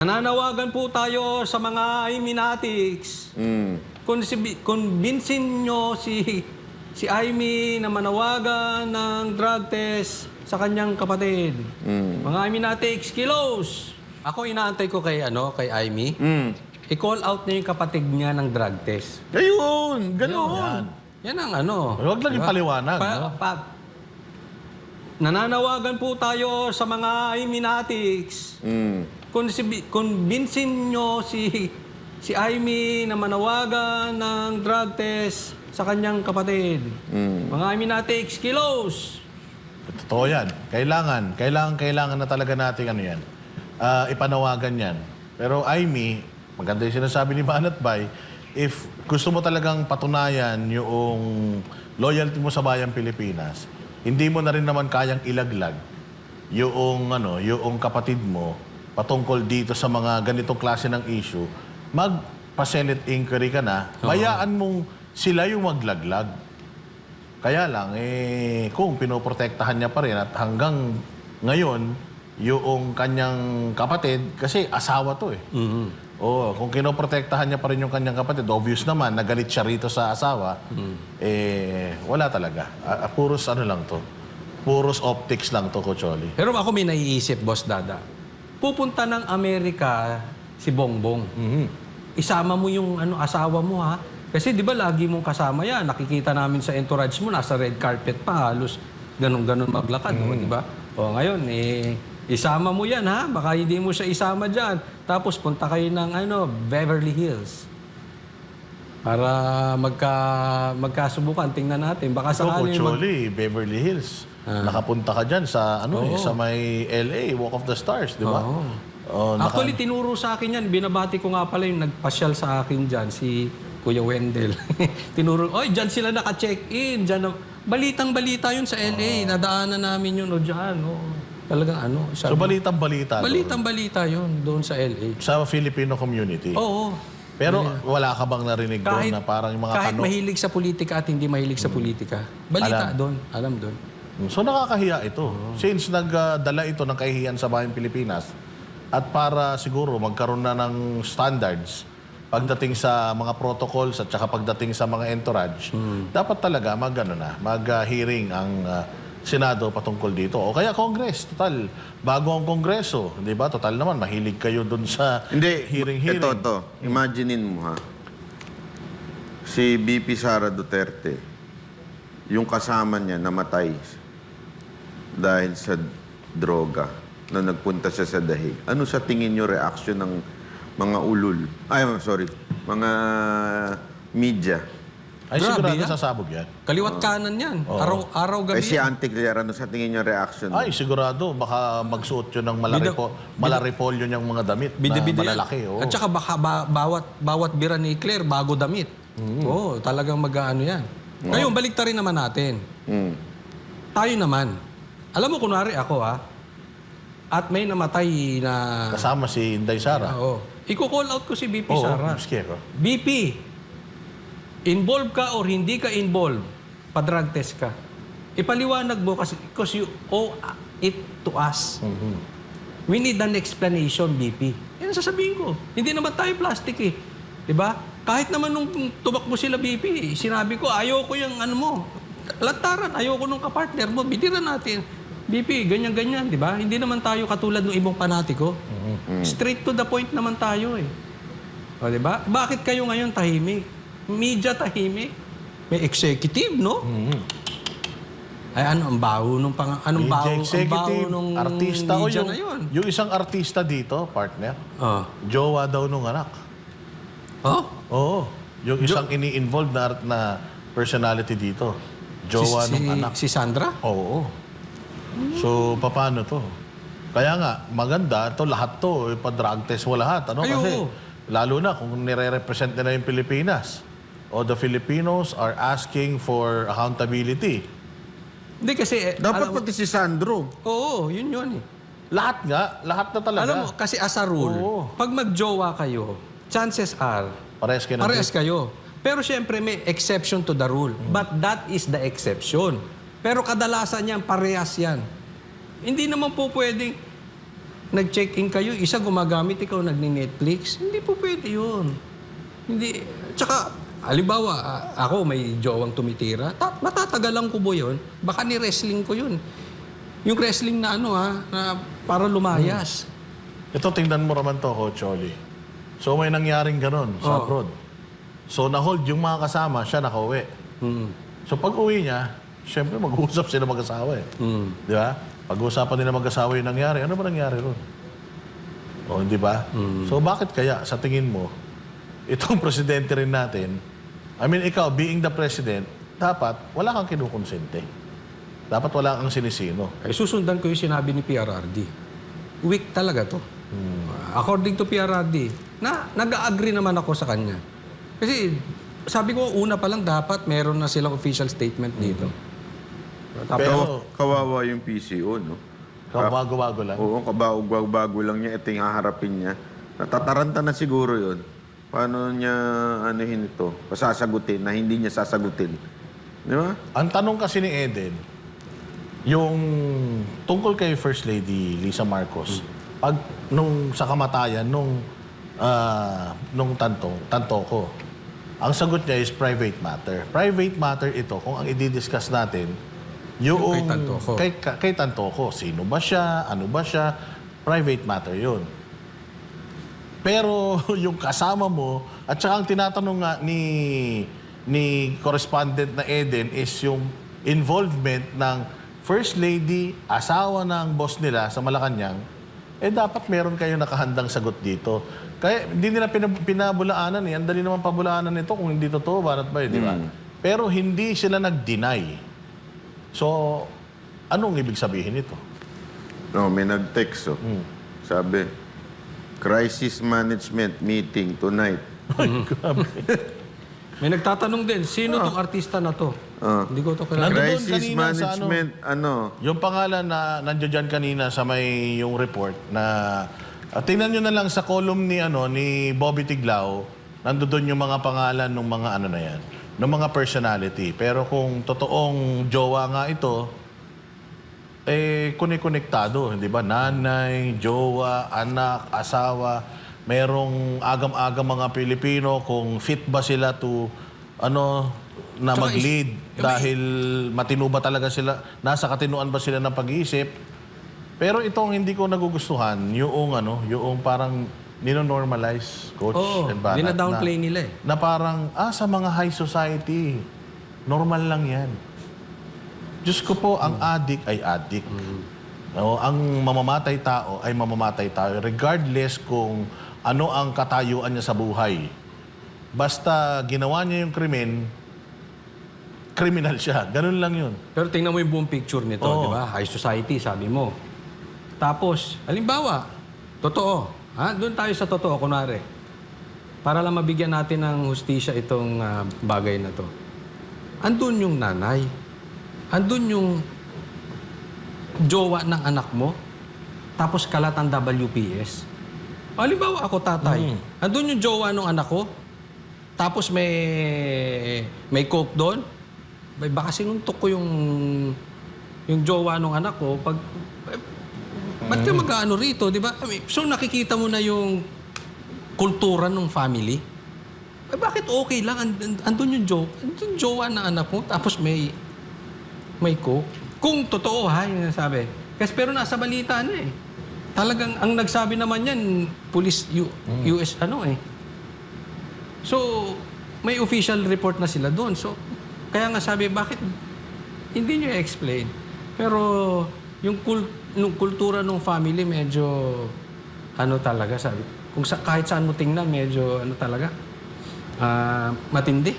Nananawagan po tayo sa mga Iminatics. Convincein nyo si Aimee na manawagan ng drug test sa kanyang kapatid. Mga Iminatics, kilos! Ako inaantay ko kay Aimee. I-call out niya yung kapatid niya ng drug test. Ayun! Ganoon! Yan ang Huwag lang ipaliwanag. Nananawagan po tayo sa mga Iminatics. Convincein nyo si Aimee na manawagan ng drug test sa kanyang kapatid. Mga Iminatics, kilos! Totoo yan. Kailangan na talaga natin yan. Ipanawagan yan. Pero Aimee, maganda yung sinasabi ni Banat Bay, if gusto mo talagang patunayan yung loyalty mo sa bayang Pilipinas, hindi mo na rin naman kayang ilaglag yung kapatid mo patungkol dito sa mga ganitong klase ng issue, magpa-Senate inquiry ka na, bayaan mong sila yung maglaglag. Kaya lang, kung pinoprotektahan niya pa rin at hanggang ngayon, yung kanyang kapatid, kasi asawa to eh. Oo, kung kinoprotektahan niya pa rin yung kanyang kapatid, obvious naman, nagalit siya rito sa asawa, wala talaga. Puros lang to. Puros optics lang to, Coach Oli. Pero ako may naiisip, Boss Dada. Pupunta ng Amerika si Bongbong. Isama mo yung asawa mo, ha? Kasi di ba lagi mong kasama yan? Nakikita namin sa entourage mo, nasa red carpet pa, halos ganun-ganun maglakad, di ba? O ngayon, isama mo yan, ha? Baka hindi mo siya isama dyan. Tapos punta kayo ng Beverly Hills. Para magkasubukan, tingnan natin. Baka sakali Coach Oli, Beverly Hills. Nakapunta ka dyan sa sa may LA, Walk of the Stars, di ba? Actually, tinuro sa akin yan. Binabati ko nga pala yung nagpasyal sa akin dyan, si Kuya Wendell. Tinuro, dyan sila naka-check-in. Balitang-balita yun sa LA. Nadaanan namin yun dyan. Talagang So, balitang-balita Balitang-balita yun doon sa LA. sa Filipino community. Oo. Pero wala ka bang narinig doon na parang yung mga kahit mahilig sa politika at hindi mahilig sa politika, balita doon. Alam doon. So nakakahiya ito. Since nagdala ito ng kahihiyan sa bayang Pilipinas at para siguro magkaroon na ng standards pagdating sa mga protocols at saka pagdating sa mga entourage, dapat talaga mag-hearing ang Senado patungkol dito. O kaya Congress, total, bago ang Kongreso, di ba? Total naman, mahilig kayo dun sa hearing-hearing. Ito. Imaginein mo ha. Si BP Sara Duterte, yung kasama niya namatay dahil sa droga na nagpunta siya sa dahig. Ano sa tingin niyo reaction ng mga ulul? Mga media. Ay, sigurado sasabog yan. Kaliwat kanan yan. Araw-gabi. Si Auntie Claire, ano sa tingin niyo reaction? Ay, sigurado. Baka magsuot yun ng malaripolyo niyang mga damit na malalaki. At saka baka bawat bira ni Claire bago damit. Talagang mag-ano yan. Ngayon, balik rin naman natin. Tayo naman. Alam mo, kunwari ako, at may namatay na... Kasama si Inday Sara. Iko-call out ko si BP Sara. BP, involved ka or hindi ka involved, pa-drug test ka. Ipaliwanag mo kasi because you owe it to us. We need an explanation, BP. Yan sasabihin ko. Hindi naman tayo plastic eh. Diba? Kahit naman nung tumakbo sila, BP, sinabi ko, ayoko yung lantaran, ayoko nung kapartner mo, bitiran natin. BP, ganyan-ganyan, di ba? Hindi naman tayo katulad ng ibang panatiko. Straight to the point naman tayo eh. O, di ba? Bakit kayo ngayon tahimik? Media tahimik? May executive, no? Ay, ang baho nung nung artista media na yun. Yung isang artista dito, partner, jowa daw nung anak. Oo. Yung isang ini-involved na personality dito. Jowa nung anak. Si Sandra? Oo. So, paano to? Kaya nga, maganda, lahat to, pa-drug test mo lahat. Kasi, lalo na kung nire-represent na yung Pilipinas. O the Filipinos are asking for accountability. Hindi kasi... Dapat pati si Sandro. Oo, yun eh. Lahat na talaga. Alam mo, kasi as a rule, pag mag-jowa kayo, chances are, parehas kayo. Pero syempre, may exception to the rule. But that is the exception. Pero kadalasan yan, parehas yan. Hindi naman po pwedeng nag-check-in kayo, isa gumagamit, ikaw nagni-Netflix. Hindi po pwede yun. Hindi. Tsaka, halimbawa, ako may jowang tumitira. Matatagalan ko po yun. Baka ni-wrestling ko yun. Yung wrestling na na para lumayas. Ito, tingnan mo naman to, Coach Oli. So, may nangyaring ganun sa abroad. So, na-hold yung mga kasama, siya nakauwi. So, pag uwi niya, syempre mag-uusap sila mag-asawa eh. Di ba? Pag-uusapan nila mag-asawa yung nangyari. Ano ba nangyari ron? O, di ba? So, bakit kaya, sa tingin mo, itong presidente rin natin, I mean, ikaw, being the president, dapat wala kang kinukonsente. Dapat wala kang sinisino. Ay susundan ko yung sinabi ni PRRD. Weak talaga to. According to PRRD, nag-agree naman ako sa kanya. Kasi sabi ko, una pa lang dapat meron na silang official statement dito. Pero, Kawawa yung PCO, no? bago-bago lang. Oo, kabago lang niya. Ito yung haharapin niya. Natataranta na siguro yun. Paano niya anuhin ito? Pasasagutin na hindi niya sasagutin. Di ba? Ang tanong kasi ni Eden, yung tungkol kay First Lady Lisa Marcos, pag nung sa kamatayan nung tanto ko, ang sagot niya is private matter. Private matter ito kung ang i-discuss natin yung Kay Tantoco. Kay Tantoco. Sino ba siya? Ano ba siya? Private matter yun. Pero yung kasama mo, at saka ang tinatanong nga ni correspondent na Eden is yung involvement ng First Lady, asawa ng boss nila sa Malacanang, dapat meron kayo nakahandang sagot dito. Kaya hindi nila pinabulaanan eh. Ang dali naman pabulaanan nito kung hindi totoo, banat ba di ba? Pero hindi sila nag-deny. So, anong ibig sabihin nito? No, may nag-text, Sabi, crisis management meeting tonight. May nagtatanong din, sino tong artista na to? Hindi ko to kilala. Nandun Crisis kanina sa management, Yung pangalan na nandiyan dyan kanina sa may yung report na tingnan nyo na lang sa column ni Bobby Tiglao, nandoon yung mga pangalan ng mga na yan, ng mga personality. Pero kung totoong jowa nga ito, konektado, hindi ba? Nanay, jowa, anak, asawa, merong agam-agam mga Pilipino kung fit ba sila to na Tsaka mag-lead dahil matino ba talaga sila, nasa katinuan ba sila ng pag-iisip. Pero itong hindi ko nagugustuhan, yung parang nino-normalize, Coach and Banat, dina-downplay nila eh. na parang, sa mga high society, normal lang yan. Diyos ko po, ang adik ay adik. Ang mamamatay tao ay mamamatay tao. Regardless kung ano ang katayuan niya sa buhay. Basta ginawa niya yung krimen, criminal siya. Ganun lang yun. Pero tingnan mo yung buong picture nito, di ba? High society, sabi mo. Tapos, halimbawa, totoo. Doon tayo sa totoo, kunwari. Para lang mabigyan natin ng hustisya itong bagay na to. Andun yung nanay. Andun yung jowa ng anak mo. Tapos kalat ang WPS. Halimbawa ako, tatay. Andun yung jowa ng anak ko. Tapos may coke doon. Baka sinuntok ko yung jowa ng anak ko. Ba't ka mag-ano rito, di ba? So nakikita mo na yung kultura ng family. Bakit okay lang? Andun yung jowa ng anak mo. Tapos may coke. Kung totoo yung sabi. Kasi pero nasa balita na eh. Talagang ang nagsabi naman yan, police US So, may official report na sila doon. So, kaya nga sabi, bakit hindi nyo explain? Pero yung kultura ng family medyo talaga sabi. Kung kahit saan mo tingnan, medyo talaga matindi.